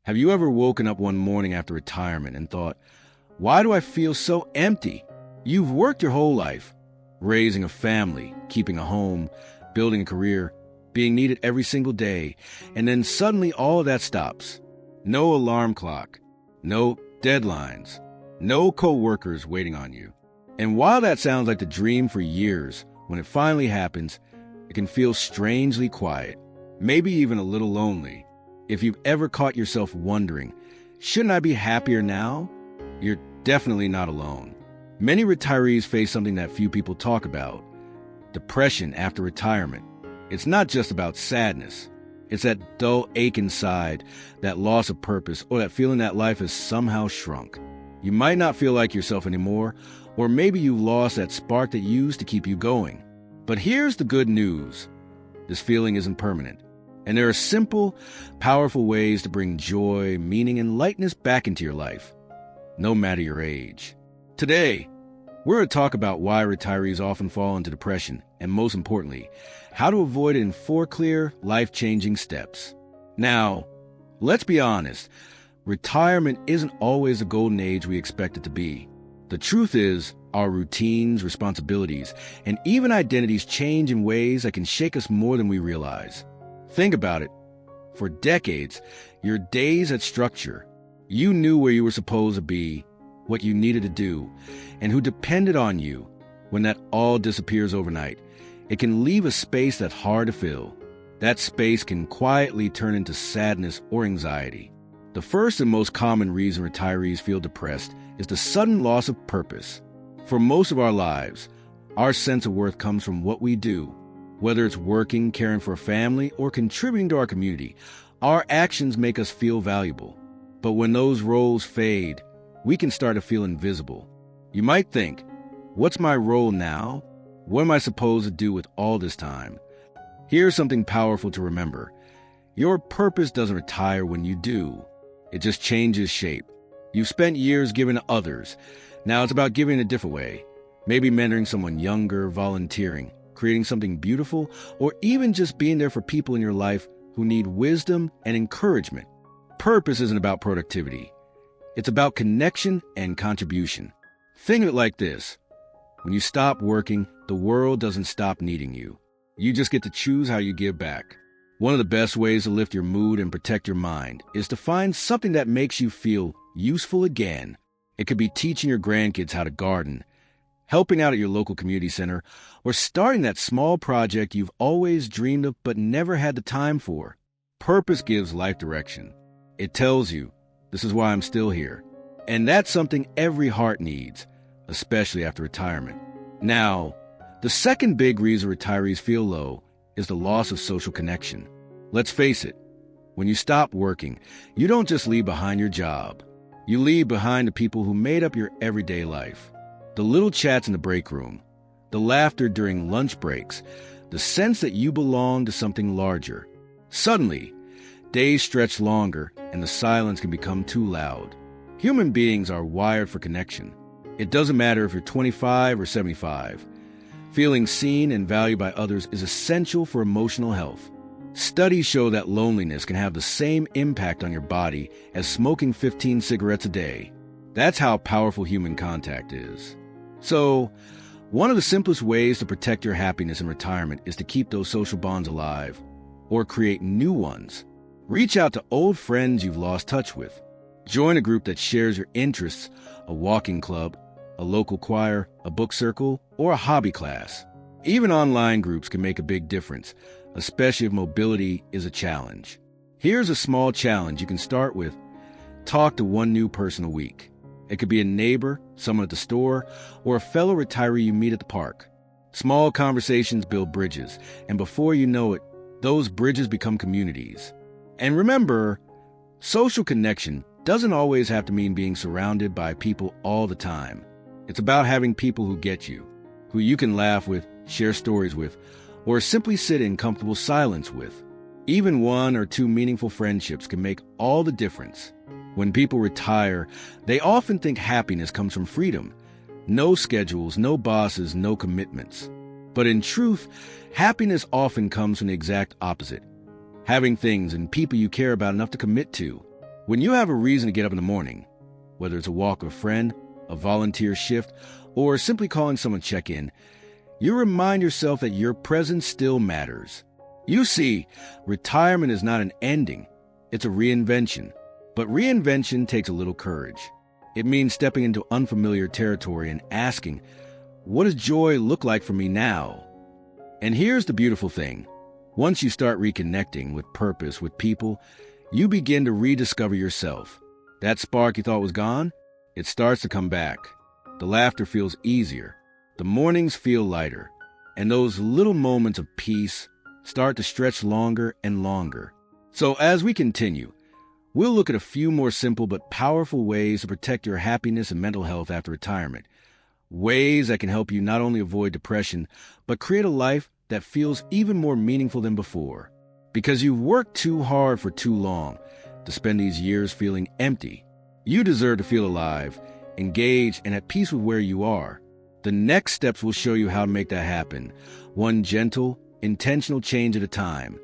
Have you ever woken up one morning after retirement and thought, why do I feel so empty? You've worked your whole life, raising a family, keeping a home, building a career, being needed every single day, and then suddenly all of that stops. No alarm clock, no deadlines, no co-workers waiting on you. And while that sounds like the dream for years, when it finally happens, it can feel strangely quiet, maybe even a little lonely. If you've ever caught yourself wondering, shouldn't I be happier now? You're definitely not alone. Many retirees face something that few people talk about: depression after retirement. It's not just about sadness. It's that dull ache inside, that loss of purpose, or that feeling that life has somehow shrunk. You might not feel like yourself anymore, or maybe you've lost that spark that used to keep you going. But here's the good news. This feeling isn't permanent. And there are simple, powerful ways to bring joy, meaning, and lightness back into your life, no matter your age. Today, we're going to talk about why retirees often fall into depression, and most importantly, how to avoid it in 4 clear, life-changing steps. Now, let's be honest, retirement isn't always the golden age we expect it to be. The truth is, our routines, responsibilities, and even identities change in ways that can shake us more than we realize. Think about it. For decades, your days had structure. You knew where you were supposed to be, what you needed to do, and who depended on you. When that all disappears overnight, it can leave a space that's hard to fill. That space can quietly turn into sadness or anxiety. The first and most common reason retirees feel depressed is the sudden loss of purpose. For most of our lives, our sense of worth comes from what we do. Whether it's working, caring for a family, or contributing to our community, our actions make us feel valuable. But when those roles fade, we can start to feel invisible. You might think, what's my role now? What am I supposed to do with all this time? Here's something powerful to remember. Your purpose doesn't retire when you do. It just changes shape. You've spent years giving to others. Now it's about giving a different way. Maybe mentoring someone younger, volunteering, creating something beautiful, or even just being there for people in your life who need wisdom and encouragement. Purpose isn't about productivity. It's about connection and contribution. Think of it like this. When you stop working, the world doesn't stop needing you. You just get to choose how you give back. One of the best ways to lift your mood and protect your mind is to find something that makes you feel useful again. It could be teaching your grandkids how to garden, helping out at your local community center, or starting that small project you've always dreamed of but never had the time for. Purpose gives life direction. It tells you, this is why I'm still here. And that's something every heart needs, especially after retirement. Now, the second big reason retirees feel low is the loss of social connection. Let's face it, when you stop working, you don't just leave behind your job. You leave behind the people who made up your everyday life. The little chats in the break room, the laughter during lunch breaks, the sense that you belong to something larger. Suddenly, days stretch longer and the silence can become too loud. Human beings are wired for connection. It doesn't matter if you're 25 or 75. Feeling seen and valued by others is essential for emotional health. Studies show that loneliness can have the same impact on your body as smoking 15 cigarettes a day. That's how powerful human contact is. So, one of the simplest ways to protect your happiness in retirement is to keep those social bonds alive, or create new ones. Reach out to old friends you've lost touch with. Join a group that shares your interests, a walking club, a local choir, a book circle, or a hobby class. Even online groups can make a big difference, especially if mobility is a challenge. Here's a small challenge you can start with. Talk to one new person a week. It could be a neighbor, someone at the store, or a fellow retiree you meet at the park. Small conversations build bridges, and before you know it, those bridges become communities. And remember, social connection doesn't always have to mean being surrounded by people all the time. It's about having people who get you, who you can laugh with, share stories with, or simply sit in comfortable silence with. Even 1 or 2 meaningful friendships can make all the difference. When people retire, they often think happiness comes from freedom. No schedules, no bosses, no commitments. But in truth, happiness often comes from the exact opposite. Having things and people you care about enough to commit to. When you have a reason to get up in the morning, whether it's a walk with a friend, a volunteer shift, or simply calling someone to check in, you remind yourself that your presence still matters. You see, retirement is not an ending, it's a reinvention. But reinvention takes a little courage. It means stepping into unfamiliar territory and asking, what does joy look like for me now? And here's the beautiful thing. Once you start reconnecting with purpose, with people, you begin to rediscover yourself. That spark you thought was gone, it starts to come back. The laughter feels easier. The mornings feel lighter. And those little moments of peace start to stretch longer and longer. So as we continue, we'll look at a few more simple but powerful ways to protect your happiness and mental health after retirement. Ways that can help you not only avoid depression, but create a life that feels even more meaningful than before. Because you've worked too hard for too long to spend these years feeling empty. You deserve to feel alive, engaged, and at peace with where you are. The next steps will show you how to make that happen, one gentle, intentional change at a time.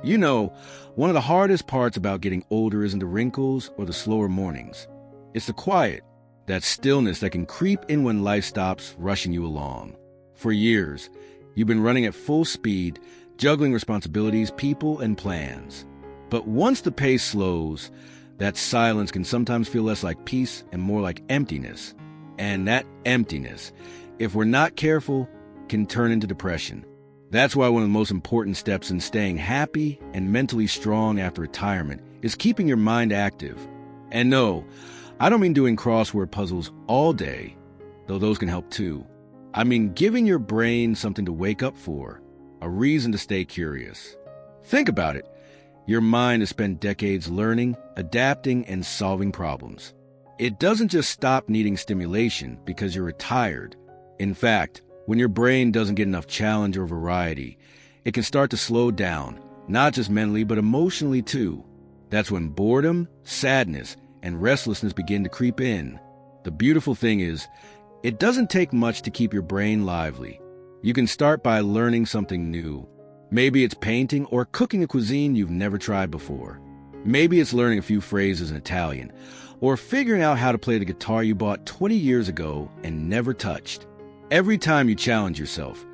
You know, one of the hardest parts about getting older isn't the wrinkles or the slower mornings. It's the quiet, that stillness that can creep in when life stops rushing you along. For years, you've been running at full speed, juggling responsibilities, people, and plans. But once the pace slows, that silence can sometimes feel less like peace and more like emptiness. And that emptiness, if we're not careful, can turn into depression. That's why one of the most important steps in staying happy and mentally strong after retirement is keeping your mind active. And no, I don't mean doing crossword puzzles all day, though those can help too. I mean giving your brain something to wake up for, a reason to stay curious. Think about it. Your mind has spent decades learning, adapting, and solving problems. It doesn't just stop needing stimulation because you're retired. In fact, when your brain doesn't get enough challenge or variety, it can start to slow down, not just mentally, but emotionally too. That's when boredom, sadness, and restlessness begin to creep in. The beautiful thing is, it doesn't take much to keep your brain lively. You can start by learning something new. Maybe it's painting or cooking a cuisine you've never tried before. Maybe it's learning a few phrases in Italian, or figuring out how to play the guitar you bought 20 years ago and never touched. Every time you challenge yourself,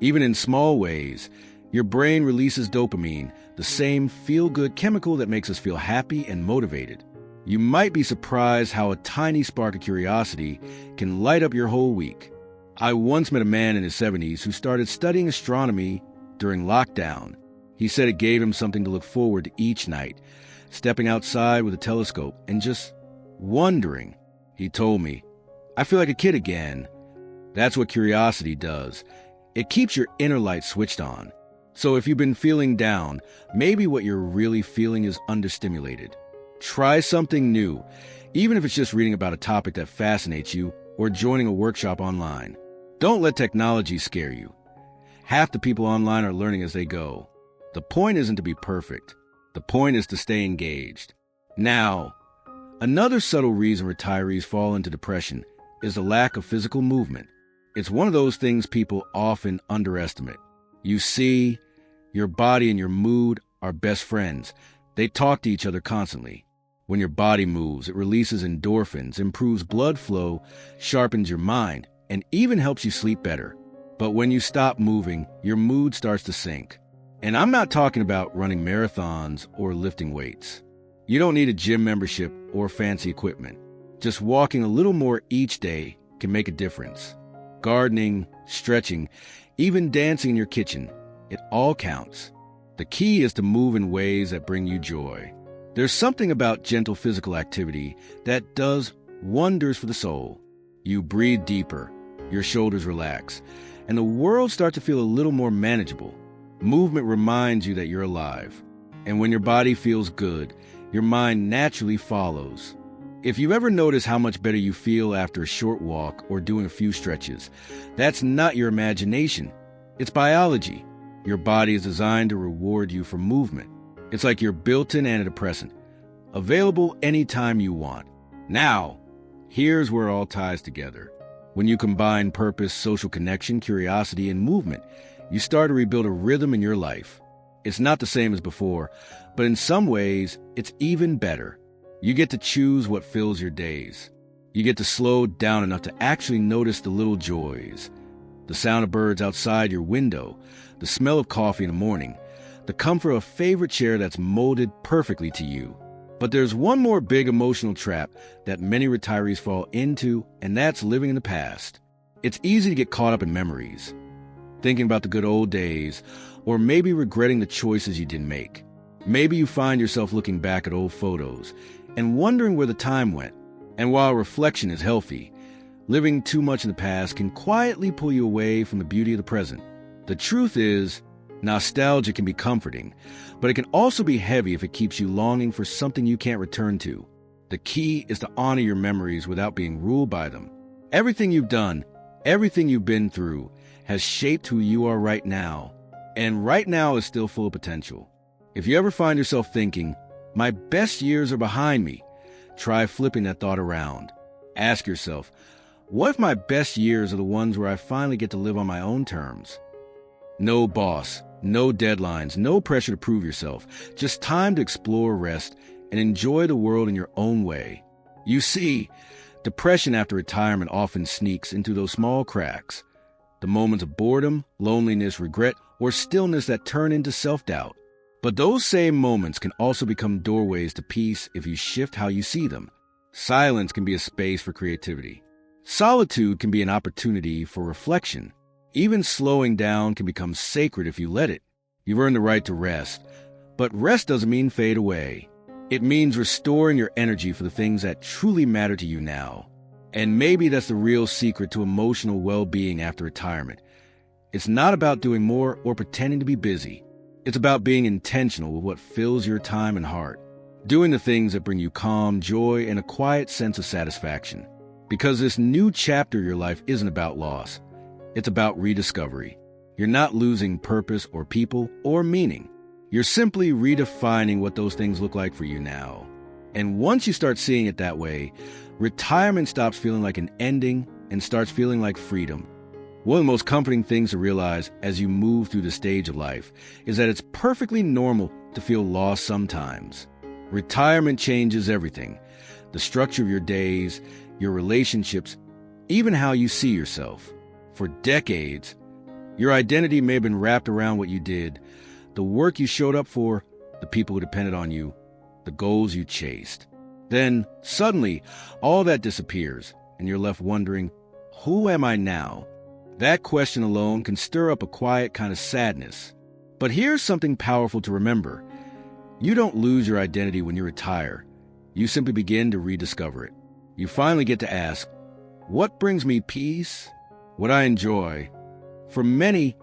even in small ways, your brain releases dopamine, the same feel-good chemical that makes us feel happy and motivated. You might be surprised how a tiny spark of curiosity can light up your whole week. I once met a man in his 70s who started studying astronomy during lockdown. He said it gave him something to look forward to each night, stepping outside with a telescope and just wondering. He told me, "I feel like a kid again." That's what curiosity does. It keeps your inner light switched on. So if you've been feeling down, maybe what you're really feeling is understimulated. Try something new, even if it's just reading about a topic that fascinates you or joining a workshop online. Don't let technology scare you. Half the people online are learning as they go. The point isn't to be perfect. The point is to stay engaged. Now, another subtle reason retirees fall into depression is the lack of physical movement. It's one of those things people often underestimate. You see, your body and your mood are best friends. They talk to each other constantly. When your body moves, it releases endorphins, improves blood flow, sharpens your mind, and even helps you sleep better. But when you stop moving, your mood starts to sink. And I'm not talking about running marathons or lifting weights. You don't need a gym membership or fancy equipment. Just walking a little more each day can make a difference. Gardening, stretching, even dancing in your kitchen, it all counts. The key is to move in ways that bring you joy. There's something about gentle physical activity that does wonders for the soul. You breathe deeper, your shoulders relax, and the world starts to feel a little more manageable. Movement reminds you that you're alive. And when your body feels good, your mind naturally follows. If you've ever noticed how much better you feel after a short walk or doing a few stretches, that's not your imagination. It's biology. Your body is designed to reward you for movement. It's like your built-in antidepressant, available anytime you want. Now, here's where it all ties together. When you combine purpose, social connection, curiosity, and movement, you start to rebuild a rhythm in your life. It's not the same as before, but in some ways, it's even better. You get to choose what fills your days. You get to slow down enough to actually notice the little joys. The sound of birds outside your window, the smell of coffee in the morning, the comfort of a favorite chair that's molded perfectly to you. But there's one more big emotional trap that many retirees fall into, and that's living in the past. It's easy to get caught up in memories, thinking about the good old days, or maybe regretting the choices you didn't make. Maybe you find yourself looking back at old photos and wondering where the time went. And while reflection is healthy, living too much in the past can quietly pull you away from the beauty of the present. The truth is, nostalgia can be comforting, but it can also be heavy if it keeps you longing for something you can't return to. The key is to honor your memories without being ruled by them. Everything you've done, everything you've been through, has shaped who you are right now. And right now is still full of potential. If you ever find yourself thinking, my best years are behind me, try flipping that thought around. Ask yourself, what if my best years are the ones where I finally get to live on my own terms? No boss, no deadlines, no pressure to prove yourself, just time to explore, rest, and enjoy the world in your own way. You see, depression after retirement often sneaks into those small cracks, the moments of boredom, loneliness, regret, or stillness that turn into self-doubt. But those same moments can also become doorways to peace if you shift how you see them. Silence can be a space for creativity. Solitude can be an opportunity for reflection. Even slowing down can become sacred if you let it. You've earned the right to rest, but rest doesn't mean fade away. It means restoring your energy for the things that truly matter to you now. And maybe that's the real secret to emotional well-being after retirement. It's not about doing more or pretending to be busy. It's about being intentional with what fills your time and heart, doing the things that bring you calm, joy, and a quiet sense of satisfaction. Because this new chapter of your life isn't about loss. It's about rediscovery. You're not losing purpose or people or meaning. You're simply redefining what those things look like for you now. And once you start seeing it that way, retirement stops feeling like an ending and starts feeling like freedom. One of the most comforting things to realize as you move through the stage of life is that it's perfectly normal to feel lost sometimes. Retirement changes everything. The structure of your days, your relationships, even how you see yourself. For decades, your identity may have been wrapped around what you did, the work you showed up for, the people who depended on you, the goals you chased. Then, suddenly, all that disappears, and you're left wondering, who am I now? That question alone can stir up a quiet kind of sadness. But here's something powerful to remember. You don't lose your identity when you retire. You simply begin to rediscover it. You finally get to ask, what brings me peace? What I enjoy? For many,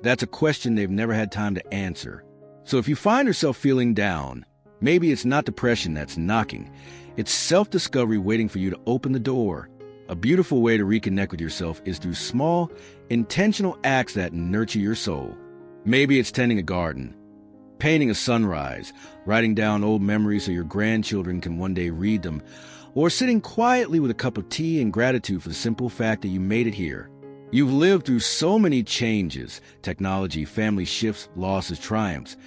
that's a question they've never had time to answer. So if you find yourself feeling down, maybe it's not depression that's knocking. It's self-discovery waiting for you to open the door. A beautiful way to reconnect with yourself is through small, intentional acts that nurture your soul. Maybe it's tending a garden, painting a sunrise, writing down old memories so your grandchildren can one day read them, or sitting quietly with a cup of tea in gratitude for the simple fact that you made it here. You've lived through so many changes, technology, family shifts, losses, triumphs,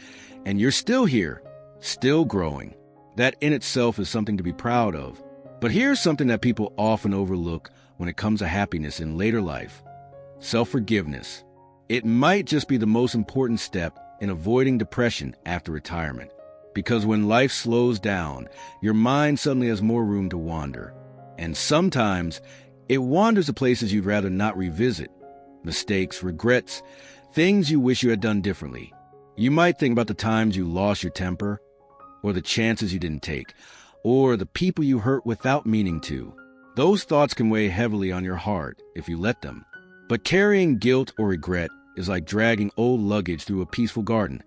and you're still here, still growing. That in itself is something to be proud of. But here's something that people often overlook when it comes to happiness in later life. Self-forgiveness. It might just be the most important step in avoiding depression after retirement. Because when life slows down, your mind suddenly has more room to wander. And sometimes, it wanders to places you'd rather not revisit. Mistakes, regrets, things you wish you had done differently. You might think about the times you lost your temper, or the chances you didn't take, or the people you hurt without meaning to. Those thoughts can weigh heavily on your heart if you let them. But carrying guilt or regret is like dragging old luggage through a peaceful garden.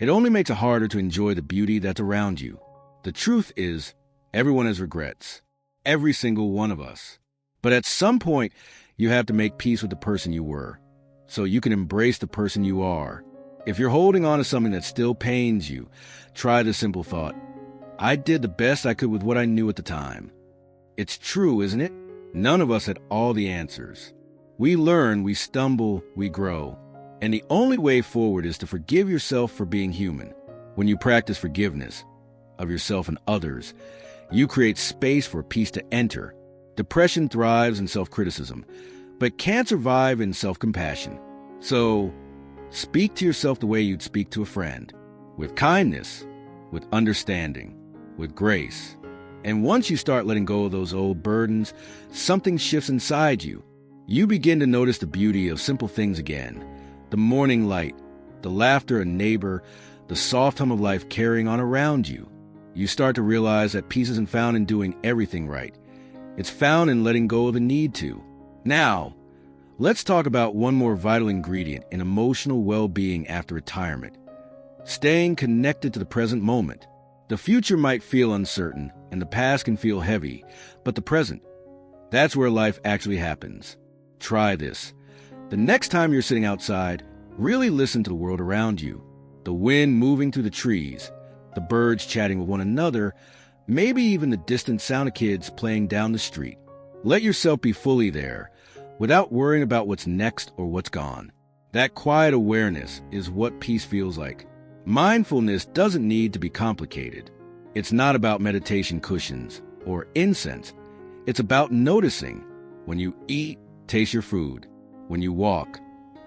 It only makes it harder to enjoy the beauty that's around you. The truth is, everyone has regrets. Every single one of us. But at some point, you have to make peace with the person you were, so you can embrace the person you are. If you're holding on to something that still pains you, try the simple thought, I did the best I could with what I knew at the time. It's true, isn't it? None of us had all the answers. We learn, we stumble, we grow. And the only way forward is to forgive yourself for being human. When you practice forgiveness of yourself and others, You create space for peace to enter. Depression thrives in self-criticism, but can't survive in self-compassion. So, speak to yourself the way you'd speak to a friend, with kindness, with understanding, with grace. And once you start letting go of those old burdens, something shifts inside you. You begin to notice the beauty of simple things again. The morning light, the laughter of a neighbor, the soft hum of life carrying on around you. You start to realize that peace isn't found in doing everything right. It's found in letting go of the need to. Now, let's talk about one more vital ingredient in emotional well-being after retirement: staying connected to the present moment. The future might feel uncertain, and the past can feel heavy, but the present, that's where life actually happens. Try this. The next time you're sitting outside, really listen to the world around you. The wind moving through the trees, the birds chatting with one another, maybe even the distant sound of kids playing down the street. Let yourself be fully there, without worrying about what's next or what's gone. That quiet awareness is what peace feels like. Mindfulness doesn't need to be complicated. It's not about meditation cushions or incense. It's about noticing. When you eat, taste your food. When you walk,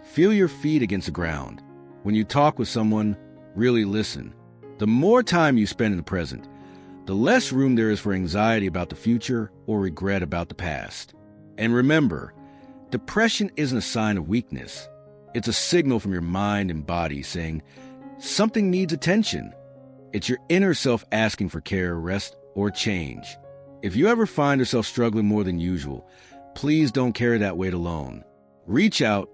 feel your feet against the ground. When you talk with someone, really listen. The more time you spend in the present, the less room there is for anxiety about the future or regret about the past. And remember, depression isn't a sign of weakness. It's a signal from your mind and body saying, something needs attention. It's your inner self asking for care, rest, or change. If you ever find yourself struggling more than usual, please don't carry that weight alone. Reach out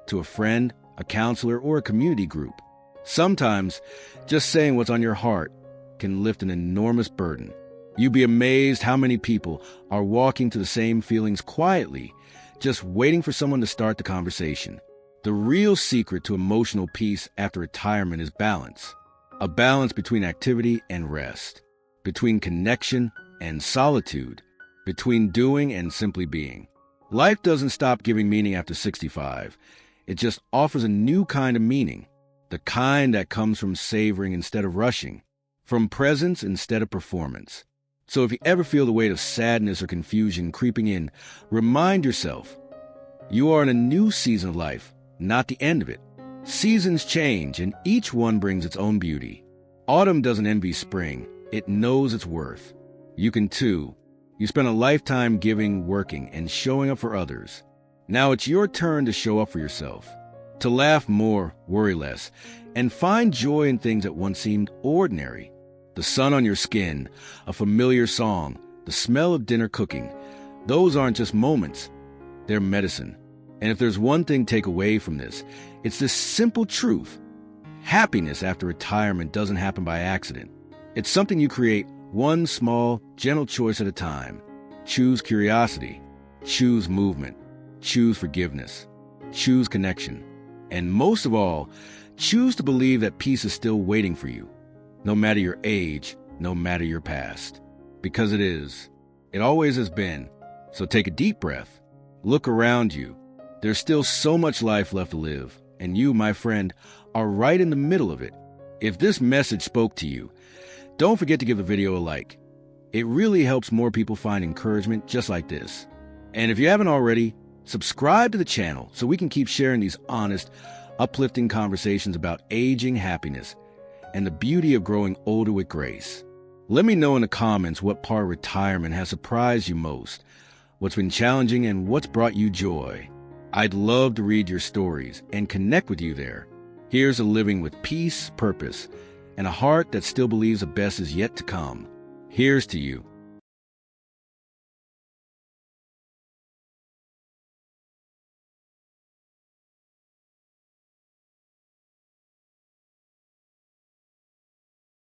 to a friend, a counselor, or a community group. Sometimes, just saying what's on your heart can lift an enormous burden. You'd be amazed how many people are walking to the same feelings quietly, just waiting for someone to start the conversation. The real secret to emotional peace after retirement is balance. A balance between activity and rest, between connection and solitude, between doing and simply being. Life doesn't stop giving meaning after 65. It just offers a new kind of meaning, the kind that comes from savoring instead of rushing, from presence instead of performance. So if you ever feel the weight of sadness or confusion creeping in, remind yourself, you are in a new season of life, not the end of it. Seasons change, and each one brings its own beauty. Autumn doesn't envy spring. It knows its worth. You can too. You spent a lifetime giving, working, and showing up for others. Now it's your turn to show up for yourself, to laugh more, worry less, and find joy in things that once seemed ordinary. The sun on your skin, a familiar song, the smell of dinner cooking. Those aren't just moments. They're medicine. And if there's one thing to take away from this, it's this simple truth. Happiness after retirement doesn't happen by accident. It's something you create one small, gentle choice at a time. Choose curiosity. Choose movement. Choose forgiveness. Choose connection. And most of all, choose to believe that peace is still waiting for you. No matter your age, no matter your past. Because it is. It always has been. So take a deep breath. Look around you. There's still so much life left to live, and you, my friend, are right in the middle of it. If this message spoke to you, don't forget to give the video a like. It really helps more people find encouragement just like this. And if you haven't already, subscribe to the channel so we can keep sharing these honest, uplifting conversations about aging happiness and the beauty of growing older with grace. Let me know in the comments what part of retirement has surprised you most, what's been challenging, and what's brought you joy. I'd love to read your stories and connect with you there. Here's a living with peace, purpose, and a heart that still believes the best is yet to come. Here's to you.